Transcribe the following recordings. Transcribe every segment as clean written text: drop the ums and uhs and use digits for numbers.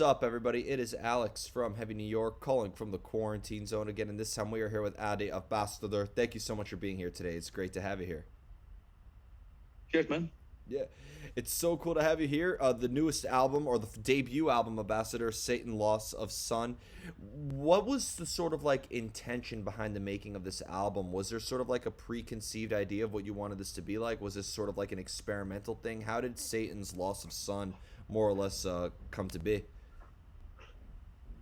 up, everybody? It is Alex from Heavy New York, calling from the quarantine zone again, and this time we are here with Adi of Bastarður. Thank you so much for being here today. It's great to have you here. Cheers, man. Yeah, it's so cool to have you here. The newest album, or the debut album of Bastarður, Satan Loss of Sun. What was the sort of like intention behind the making of this album? Was there sort of like a preconceived idea of what you wanted this to be like? Was this sort of like an experimental thing? How did Satan's Loss of Sun more or less come to be?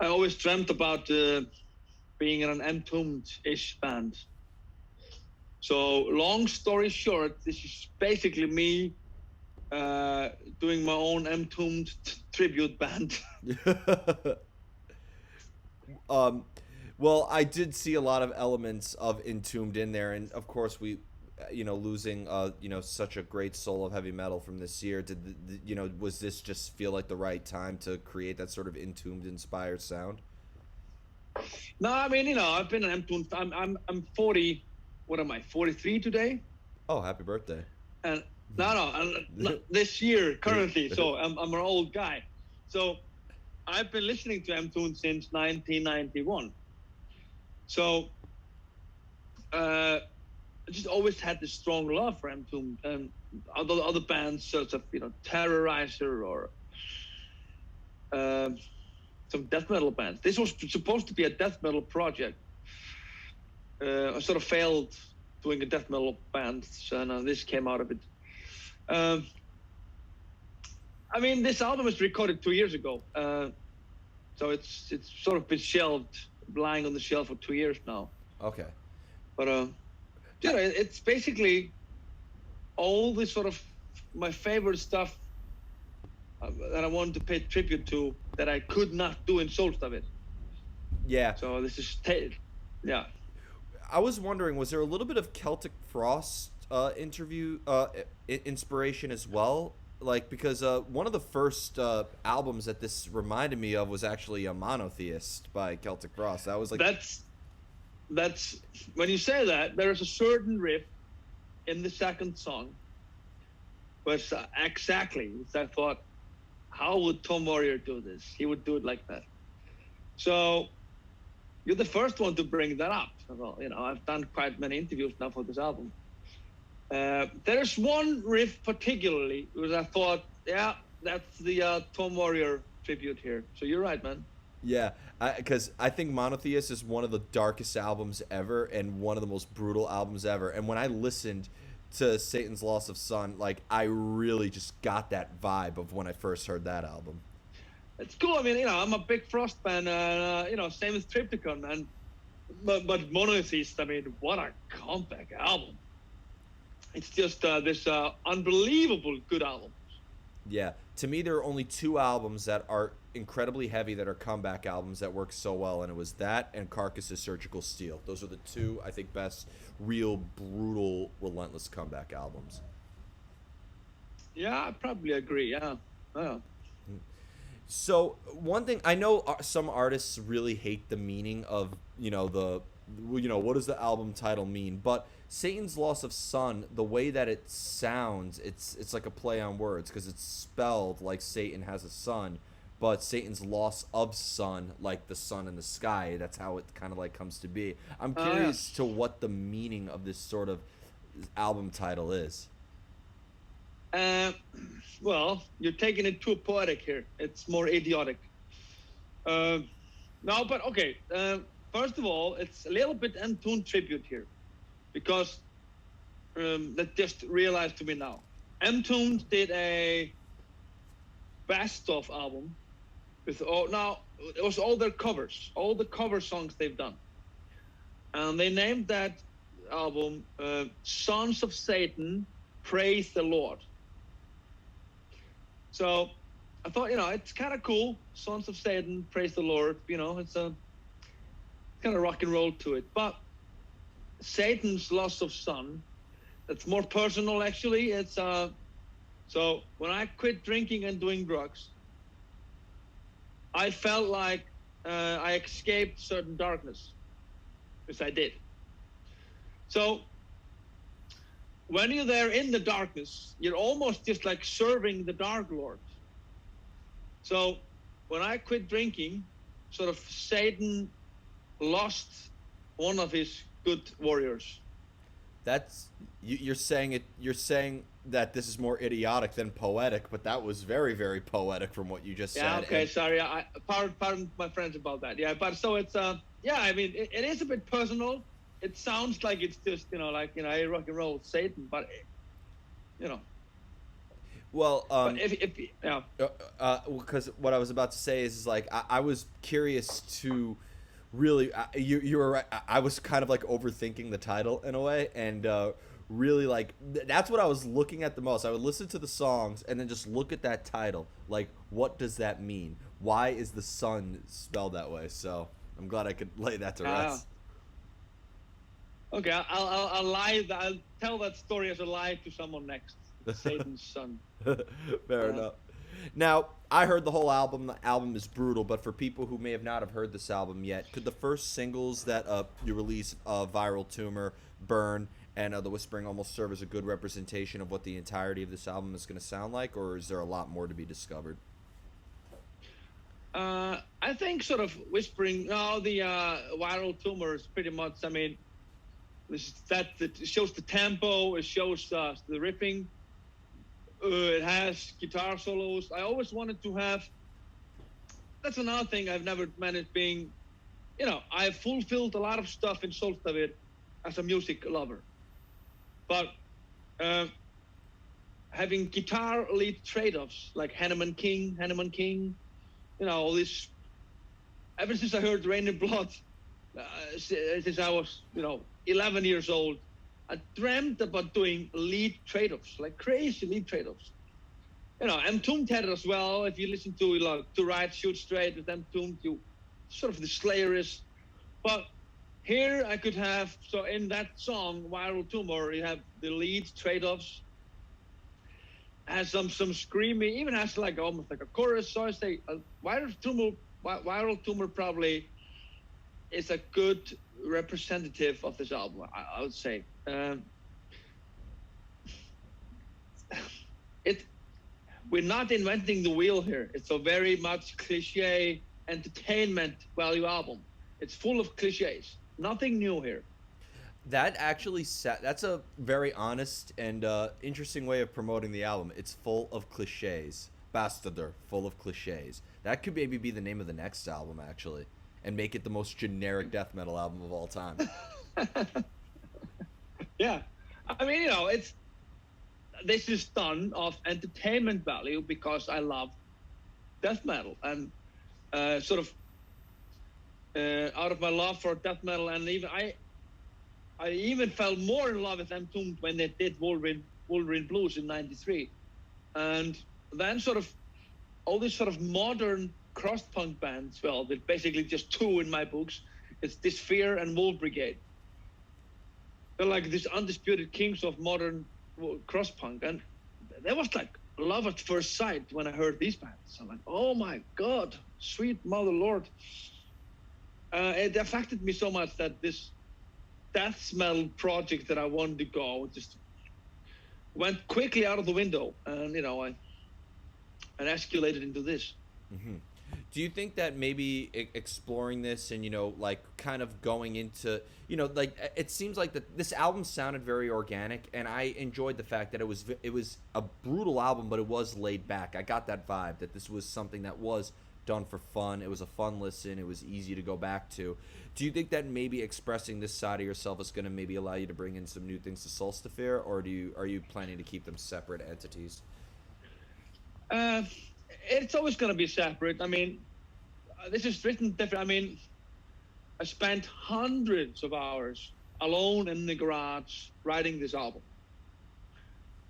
I always dreamt about being in an Entombed-ish band. So, long story short, this is basically me doing my own Entombed tribute band. Well, I did see a lot of elements of Entombed in there, and of course we, losing, such a great soul of heavy metal from this year. Was this just feel like the right time to create that sort of Entombed-inspired sound? No, I mean, I've been an Entombed. I'm 40. What am I? 43 today. Oh, happy birthday! And no, this year currently. So I'm an old guy. So I've been listening to Entombed since 1991. So I just always had this strong love for Entombed and other bands such as Terrorizer or some death metal bands. This was supposed to be a death metal project. I sort of failed doing a death metal band, so this came out of it. I mean, this album was recorded 2 years ago, so it's sort of been shelved, lying on the shelf for 2 years now. Okay. But it's basically all this sort of my favorite stuff that I wanted to pay tribute to that I could not do in Sólstafir. Yeah. So this is yeah. I was wondering, was there a little bit of Celtic Frost inspiration as well? Like, because one of the first albums that this reminded me of was actually a Monotheist by Celtic Frost. That was like that's when you say that, there is a certain riff in the second song, but exactly, I thought, how would Tom Warrior do this? He would do it like that. So you're the first one to bring that up. Well, I've done quite many interviews now for this album. There's one riff particularly which I thought, yeah, that's the Tom Warrior tribute here. So you're right, man. Yeah, because I think Monotheist is one of the darkest albums ever and one of the most brutal albums ever. And when I listened to Satan's Loss of Sun, like, I really just got that vibe of when I first heard that album. It's cool. I mean, I'm a big Frost fan, same as Triptychon, man. But Monotheist, I mean, what a comeback album. It's just this unbelievable good album. Yeah, to me, there are only two albums that are incredibly heavy that are comeback albums that work so well, and it was that and Carcass's Surgical Steel. Those are the two, I think, best, real, brutal, relentless comeback albums. Yeah, I probably agree, yeah. So one thing, I know some artists really hate the meaning of, what does the album title mean? But Satan's Loss of Sun, the way that it sounds, it's like a play on words because it's spelled like Satan has a son, but Satan's Loss of Sun, like the sun in the sky. That's how it kind of like comes to be. I'm curious to what the meaning of this sort of album title is. Well, you're taking it too poetic here. It's more idiotic. No, but okay. First of all, it's a little bit Entombed tribute here, because that just realized to me now. Entombed did a best-of album with it was all their covers, all the cover songs they've done, and they named that album "Sons of Satan, Praise the Lord." So I thought, it's kind of cool. Sons of Satan, Praise the Lord. It's a kind of rock and roll to it. But Satan's Loss of Sun, that's more personal, actually. It's so when I quit drinking and doing drugs, I felt like I escaped certain darkness, which I did. So when you're there in the darkness, you're almost just like serving the Dark Lord. So when I quit drinking, sort of Satan lost one of his good warriors. That's you're saying it. You're saying that this is more idiotic than poetic, but that was very, very poetic from what you just Yeah. said. Okay. And Sorry. Pardon my friends about that. Yeah. But so it's yeah. I mean, it is a bit personal. It sounds like it's just hey, rock and roll Satan, but you know. well, But if yeah. because what I was about to say is like I was curious to really you were right. I was kind of like overthinking the title in a way, and really like that's what I was looking at the most. I would listen to the songs and then just look at that title, like what does that mean? Why is the sun spelled that way? So I'm glad I could lay that to rest. Okay, I'll lie. I'll tell that story as a lie to someone next. Satan's son. Fair enough. Now, I heard the whole album. The album is brutal, but for people who may have not have heard this album yet, could the first singles that you release, Viral Tumor, Burn, and The Whispering, almost serve as a good representation of what the entirety of this album is going to sound like, or is there a lot more to be discovered? I think sort of Whispering. No, the Viral Tumor is pretty much. I mean, it shows the tempo. It shows the riffing. It has guitar solos. I always wanted to have. That's another thing I've never managed being. I've fulfilled a lot of stuff in Sólstafir as a music lover, but having guitar lead trade-offs like Hanneman King, all this. Ever since I heard Rain and Blood, since I was 11 years old, I dreamt about doing lead trade-offs, like crazy lead trade-offs. Entombed had it as well. If you listen to To Ride, Shoot Straight with Entombed, you sort of the Slayerish. But here I could have, so in that song, Viral Tumor, you have the lead trade-offs, has some screaming, even has like almost like a chorus. So I say Viral Tumor probably is a good representative of this album, I would say. We're not inventing the wheel here. It's a very much cliche entertainment value album. It's full of cliches. Nothing new here. That actually that's a very honest and interesting way of promoting the album. It's full of cliches. Bastarður, full of cliches. That could maybe be the name of the next album, actually, and make it the most generic death metal album of all time. Yeah. I mean, this is done of entertainment value because I love death metal and sort of out of my love for death metal, and even I even fell more in love with Entombed when they did Wolverine Blues in '93, and then sort of all these sort of modern cross-punk bands. Well, there's basically just two in my books. It's Dysphere and Wolf Brigade. They're like these undisputed kings of modern cross-punk, and there was like love at first sight when I heard these bands. I'm like, oh my God, sweet mother Lord. It affected me so much that this death metal project that I wanted to go just went quickly out of the window, and I escalated into this. Mm-hmm. Do you think that maybe exploring this and like kind of going into like it seems like that this album sounded very organic, and I enjoyed the fact that it was a brutal album, but it was laid back. I got that vibe that this was something that was done for fun. It was a fun listen. It was easy to go back to. Do you think that maybe expressing this side of yourself is going to maybe allow you to bring in some new things to Sólstafir, or are you planning to keep them separate entities? It's always going to be separate. I mean, this is written different. I mean, I spent hundreds of hours alone in the garage writing this album,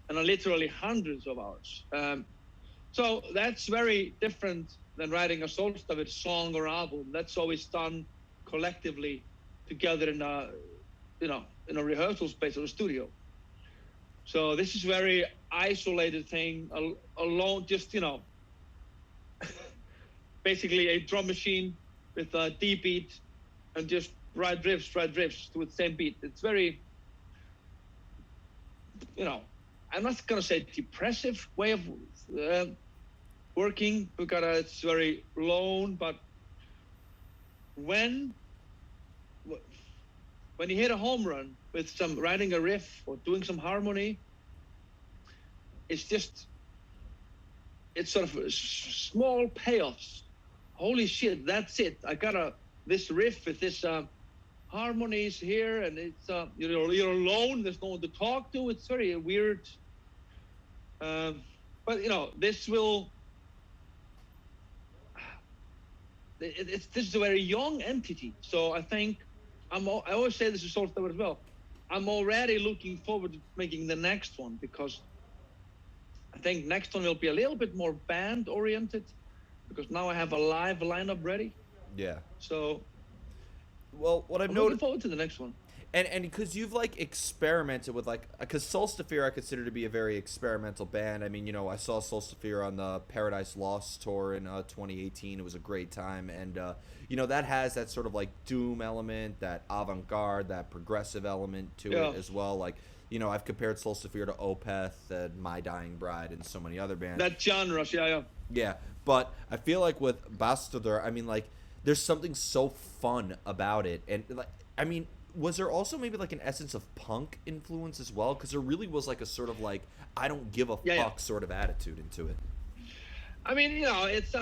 and literally hundreds of hours. So that's very different than writing a Sólstafir song or album. That's always done collectively together in a rehearsal space or a studio. So this is very isolated thing, alone, just basically a drum machine with a D beat and just ride riffs to the same beat. It's very, I'm not going to say depressive way of working because it's very lone. But when you hit a home run with some writing a riff or doing some harmony, it's sort of small payoffs. Holy shit, that's it. I got this riff with this harmonies here, and it's you're alone. There's no one to talk to. It's very weird. But this will. This is a very young entity, so I think I always say this to Sólstafir as well. I'm already looking forward to making the next one because I think next one will be a little bit more band oriented because now I have a live lineup ready. Yeah. So. Well, what I've I'm noticed. looking forward to the next one. And because you've like experimented with because Sólstafir I consider to be a very experimental band. I mean, I saw Sólstafir on the Paradise Lost tour in 2018. It was a great time, and that has that sort of like doom element, that avant-garde, that progressive element to it as well. Like, I've compared Sólstafir to Opeth and My Dying Bride and so many other bands. That genre, yeah. Yeah, but I feel like with Bastarður, I mean, like, there's something so fun about it, and like, I mean. Was there also maybe like an essence of punk influence as well? Because there really was like a sort of like I don't give a fuck sort of attitude into it. I mean, it's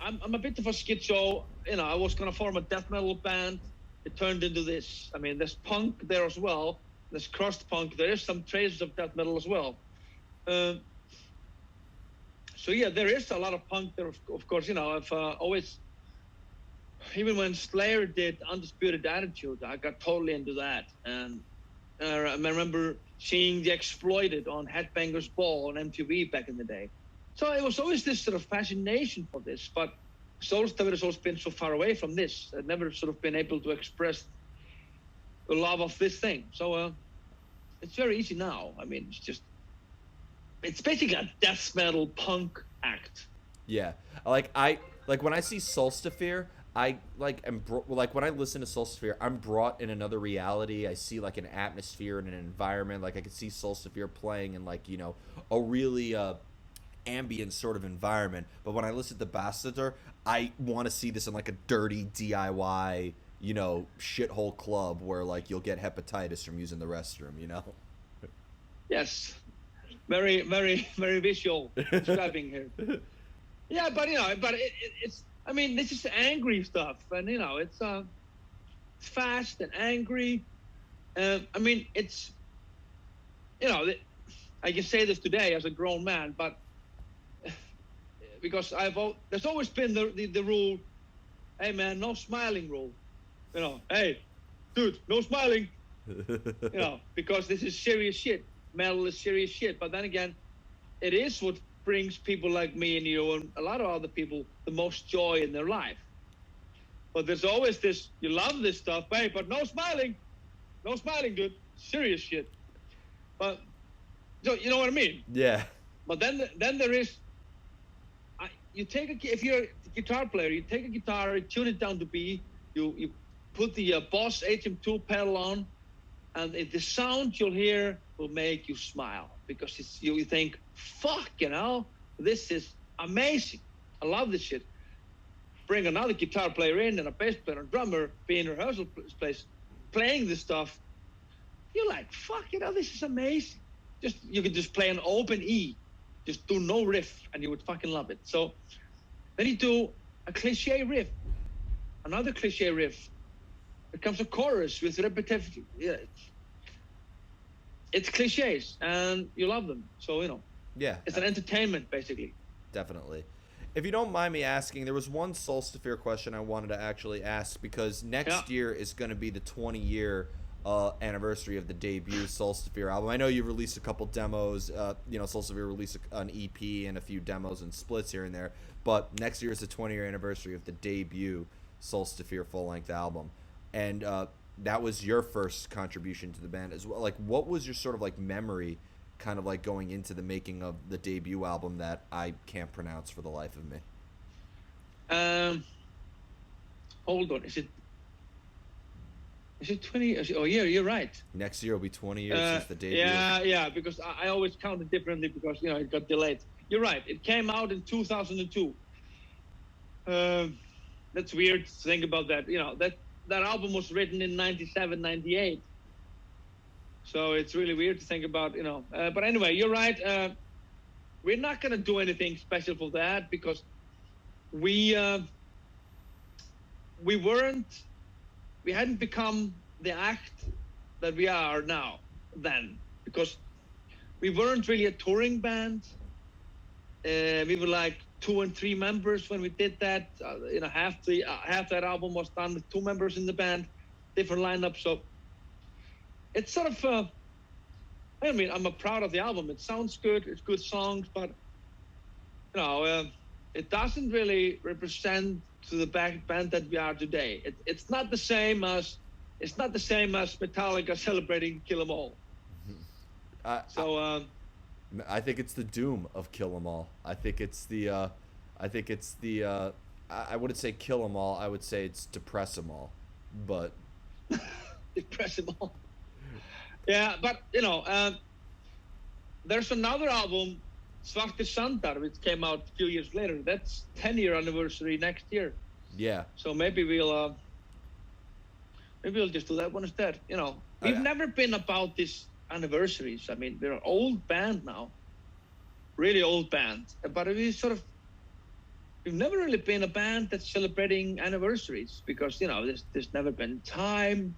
I'm a bit of a schizo. I was gonna form a death metal band. It turned into this. I mean, there's punk there as well. There's crust punk. There is some traces of death metal as well. So yeah, there is a lot of punk there. Of course, I've always. Even when Slayer did Undisputed Attitude, I got totally into that. And I remember seeing The Exploited on Headbangers Ball on MTV back in the day. So it was always this sort of fascination for this. But Sólstafir has always been so far away from this. I've never sort of been able to express the love of this thing. So it's very easy now. I mean, it's basically a death metal punk act. Yeah. Like when I see Sólstafir, I when I listen to Sólstafir, I'm brought in another reality. I see like an atmosphere and an environment. Like I could see Sólstafir playing in like a really ambient sort of environment. But when I listen to Bastarður, I want to see this in like a dirty DIY shithole club where like you'll get hepatitis from using the restroom. Yes, very very very visual describing here. Yeah, but it's. I mean, this is angry stuff, and it's fast and angry. I mean, it's I can say this today as a grown man, but because there's always been the rule, hey man, no smiling rule. Hey, dude, no smiling. Because this is serious shit. Metal is serious shit. But then again, it is what brings people like me and you and a lot of other people the most joy in their life. But there's always this, you love this stuff, hey, but no smiling, dude, serious shit. But so you know what I mean? Yeah. But then there is, if you're a guitar player, you take a guitar, you tune it down to B, you put the Boss HM2 pedal on, and the sound you'll hear will make you smile because you think, fuck, this is amazing. I love this shit. Bring another guitar player in and a bass player and drummer, be in a rehearsal place, playing this stuff. You're like, fuck, this is amazing. You could just play an open E, just do no riff, and you would fucking love it. So then you do a cliche riff, another cliche riff. It comes a chorus with repetitive. Yeah, it's cliches, and you love them. So yeah, it's an entertainment basically. Definitely. If you don't mind me asking, there was one Sólstafir question I wanted to actually ask because next year is going to be the 20-year anniversary of the debut Sólstafir album. I know you've released a couple demos. Sólstafir released an EP and a few demos and splits here and there. But next year is the 20-year anniversary of the debut Sólstafir full-length album, and that was your first contribution to the band as well. Like, what was your sort of like memory? Kind of like going into the making of the debut album that I can't pronounce for the life of me. Hold on, is it Is it 20 years? Oh, yeah, you're right. Next year will be 20 years since the debut. Yeah, because I always count it differently because, it got delayed. You're right. It came out in 2002. That's weird to think about that. That album was written in 97, 98. So it's really weird to think about, But anyway, you're right. We're not going to do anything special for that because we hadn't become the act that we are now then, because we weren't really a touring band. We were like 2 and 3 members when we did that. Half that album was done with 2 members in the band, different lineup. So it's sort of, I'm proud of the album. It sounds good. It's good songs, but it doesn't really represent to the band that we are today. It's not the same as Metallica celebrating Kill 'Em All. I think it's the doom of Kill 'Em All. I wouldn't say Kill 'Em All. I would say it's Depress 'Em All, but Depress 'Em All. Yeah, but there's another album, Svartir Sandar, which came out a few years later. That's 10-year anniversary next year. Yeah. So maybe we'll just do that one instead. We've never been about these anniversaries. I mean, we're an old band now, really old band. But we've never really been a band that's celebrating anniversaries because there's never been time,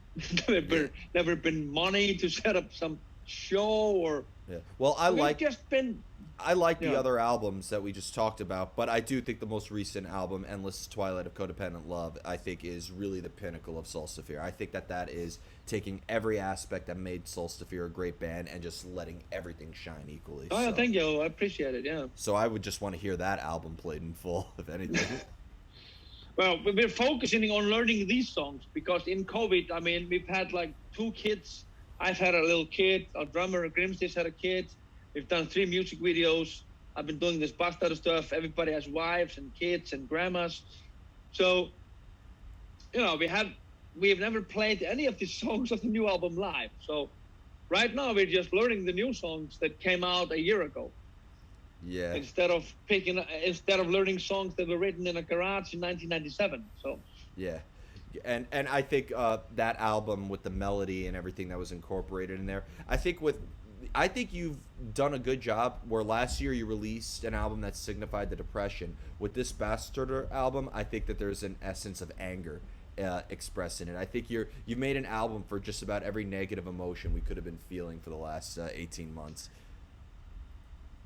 never been money to set up some show or. Yeah. Well, I like the Yeah. other albums that we just talked about, but I do think the most recent album, Endless Twilight of Codependent Love, I think is really the pinnacle of Sólstafir. I think that is taking every aspect that made Sólstafir a great band and just letting everything shine equally. Oh, yeah, thank you. I appreciate it, yeah. So I would just want to hear that album played in full, if anything. Well, we're focusing on learning these songs because in COVID, we've had like 2 kids. I've had a little kid. Our drummer, Grimstis, had a kid. We've done 3 music videos. I've been doing this Bastarður stuff. Everybody has wives and kids and grandmas. So, we have never played any of these songs of the new album live. So right now we're just learning the new songs that came out a year ago. Yeah. Instead of learning songs that were written in a garage in 1997. So. Yeah. And I think that album with the melody and everything that was incorporated in there, I think you've done a good job. Where last year you released an album that signified the depression. With this Bastarður album, I think that there's an essence of anger expressed in it. I think you've made an album for just about every negative emotion we could have been feeling for the last 18 months.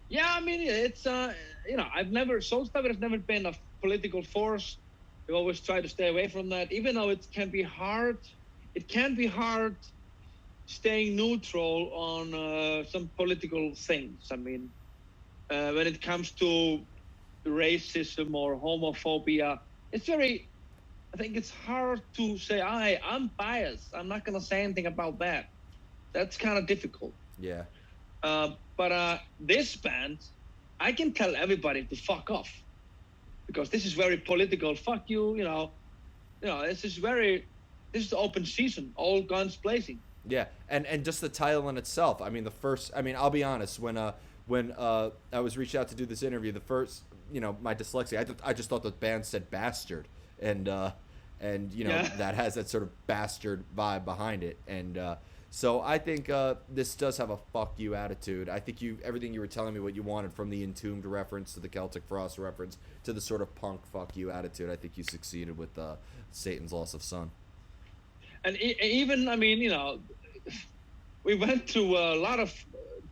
Yeah, it's Sólstafir has never been a political force. We always try to stay away from that, even though it can be hard. It can be hard staying neutral on some political things. When it comes to racism or homophobia, I think it's hard to say, I'm biased. I'm not going to say anything about that. That's kind of difficult. Yeah. But this band, I can tell everybody to fuck off. Because this is very political. Fuck you, this is the open season, all guns blazing. Yeah, and just the title in itself. I'll be honest. When I was reached out to do this interview, the first, my dyslexia, I just thought the band said bastard, and that has that sort of bastard vibe behind it, and so I think this does have a fuck you attitude. I think everything you were telling me what you wanted, from the Entombed reference to the Celtic Frost reference to the sort of punk fuck you attitude, I think you succeeded with Satan's Loss of Sun. And even, we went through a lot of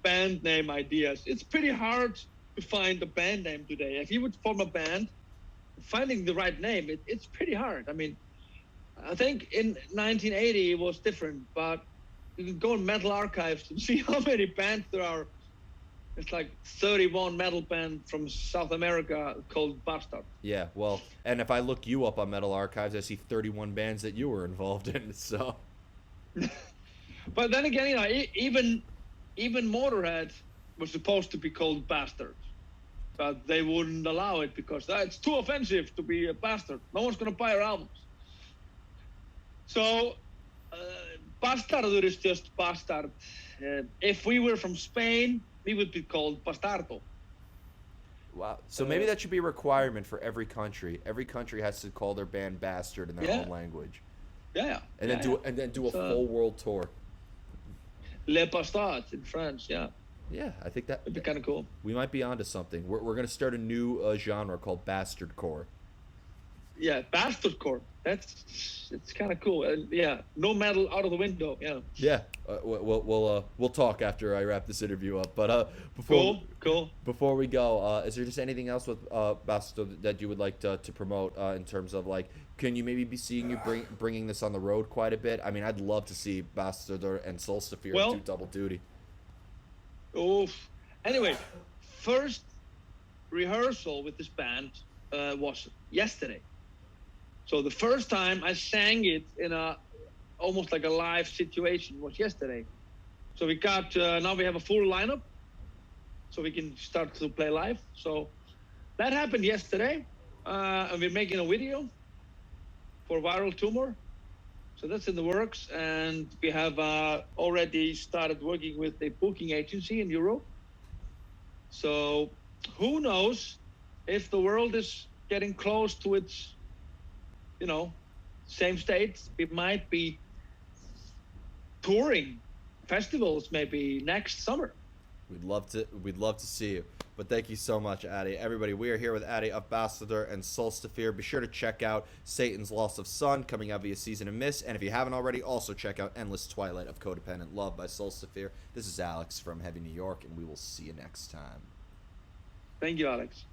band name ideas. It's pretty hard to find a band name today. If you would form a band, finding the right name, it's pretty hard. I think in 1980 it was different, but you can go in Metal Archives and see how many bands there are. It's like 31 metal band from South America called Bastardur. Yeah, well, and if I look you up on Metal Archives, I see 31 bands that you were involved in, so. But then again, even Motorhead was supposed to be called Bastards. But they wouldn't allow it because it's too offensive to be a bastard. No one's going to buy our albums. So Bastarður is just bastard. If we were from Spain, we would be called Bastardo. Wow. So maybe that should be a requirement for every country. Every country has to call their band Bastard in their own language. Yeah. And then do a full world tour. Le Bastard in France, yeah. Yeah, I think that would be kind of cool. We might be onto something. We're going to start a new genre called Bastardcore. Yeah, Bastardcore. It's kind of cool. Yeah, no metal out of the window. Yeah. Yeah. We'll talk after I wrap this interview up. But cool. Before we go, is there just anything else with Bastardur that you would like to promote in terms of like? Can you maybe be seeing you bringing this on the road quite a bit? I mean, I'd love to see Bastardur and Sólstafir do double duty. Oof. Anyway, first rehearsal with this band was yesterday. So the first time I sang it in almost like a live situation was yesterday. So we got now we have a full lineup, so we can start to play live. So that happened yesterday, and we're making a video for Viral Tumor. So that's in the works, and we have already started working with a booking agency in Europe. So who knows if the world is getting close to its, same state, we might be touring festivals maybe next summer. We'd love to see you. But thank you so much, Addy. Everybody, we are here with Addy of Bastarður and Sólstafir. Be sure to check out Satan's Loss of Sun, coming out via Season and Miss. And if you haven't already, also check out Endless Twilight of Codependent Love by Sólstafir. This is Alex from Heavy New York, and we will see you next time. Thank you, Alex.